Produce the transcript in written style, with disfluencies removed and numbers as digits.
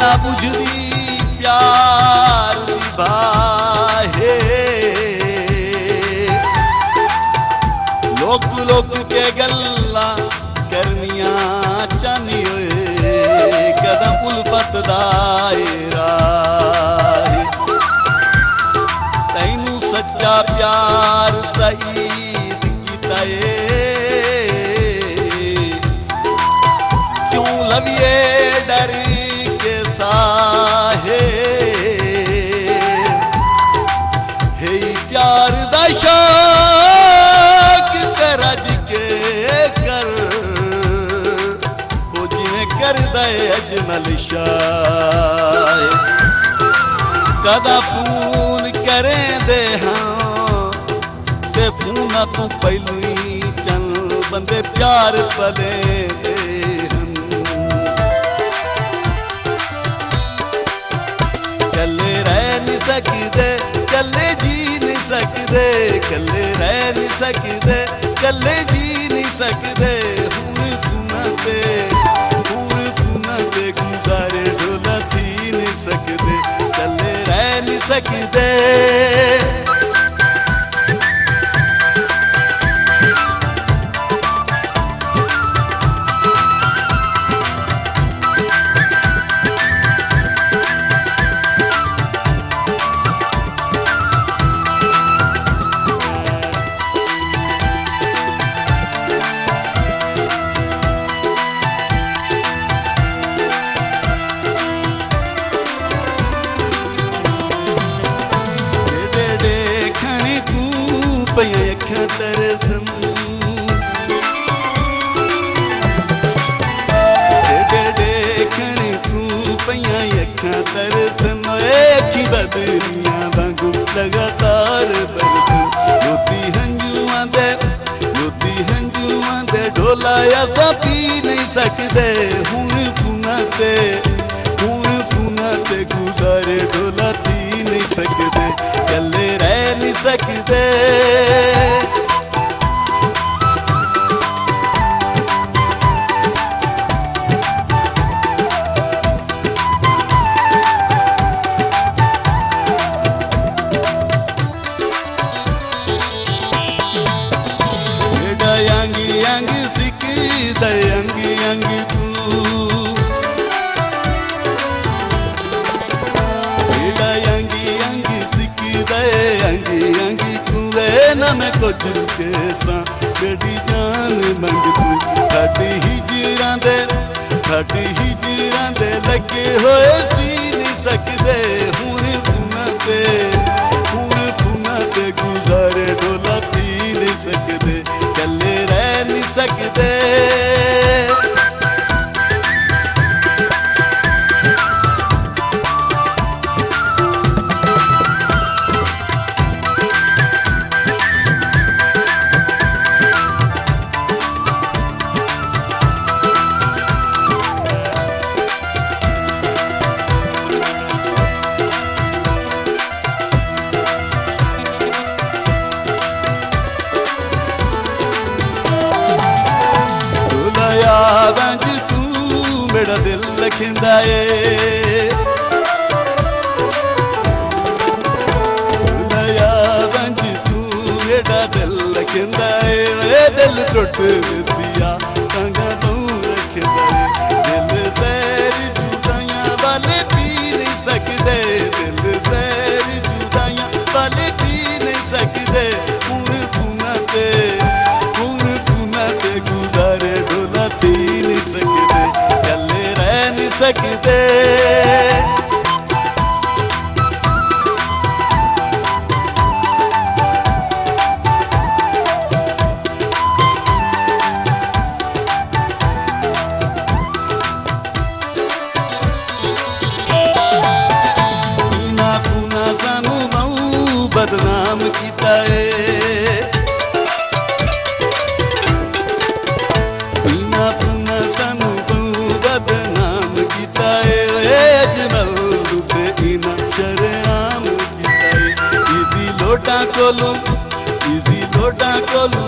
ना बुझदी प्यार दी बाहे लोक लोक के गल्ला करनिया चाहनी होए कदम उल्फत दायरा तैनू सच्चा प्यार सईद कीता क्यों लविए डर के साहे हे प्यार दा शौक करज के कर हो जिवें करदा अजमल शाह कदा फोन करें दे हाँ ते फोना तू पहलू ही चल बंदे प्यार पले कल्ले रह नहीं सकदे कल्ले जी नहीं सकदे कल्ले रह नहीं सकदे कल्ले जी नहीं सकदे हुण फोना ते गुजारे ढोला थी नहीं सकदे कल्ले रह नहीं सकदे पया अखा तरसम देखने तू पया अखा तरसम अखी बदलियां वांगू लगातार बरसम लोती हंजुआं दे ढोला असां पी नहीं सकदे हुण फोना ते गुजारे ढोला पी नहीं सकदे कल्ले रह नहीं सकदे अंगी अंग सिकद अंगी अंग तू अंगी अंग सिकद अंगी अंग तू ना मैं कुछ के सा बेटी जान मंग तू साडी हिजरां दे लगे होए सी नहीं सकदे हुण फोना ते गुजारे ढोला थी नहीं सकदे कल्ले रह नहीं सकदे वंज तू मेरा दिल लखिंदा ए वंज तू मेरा दिल लखिंदा ए दिल टुट सिया टांगा तू रखिंदा ए दिल तेरी जुदाइयां वाले पी नहीं सकदे दिल तेरी जुदाइयां वाले पी नहीं सकदे हुण फोना ते गुजारे ढोला थी नहीं सकदे कल्ले रह नहीं सकदे पूना सानू बहु बदनाम कीता है सानू बहु बदनाम कीता है अजमल ते इना शरेआम कीता है इजी लोटा कोलू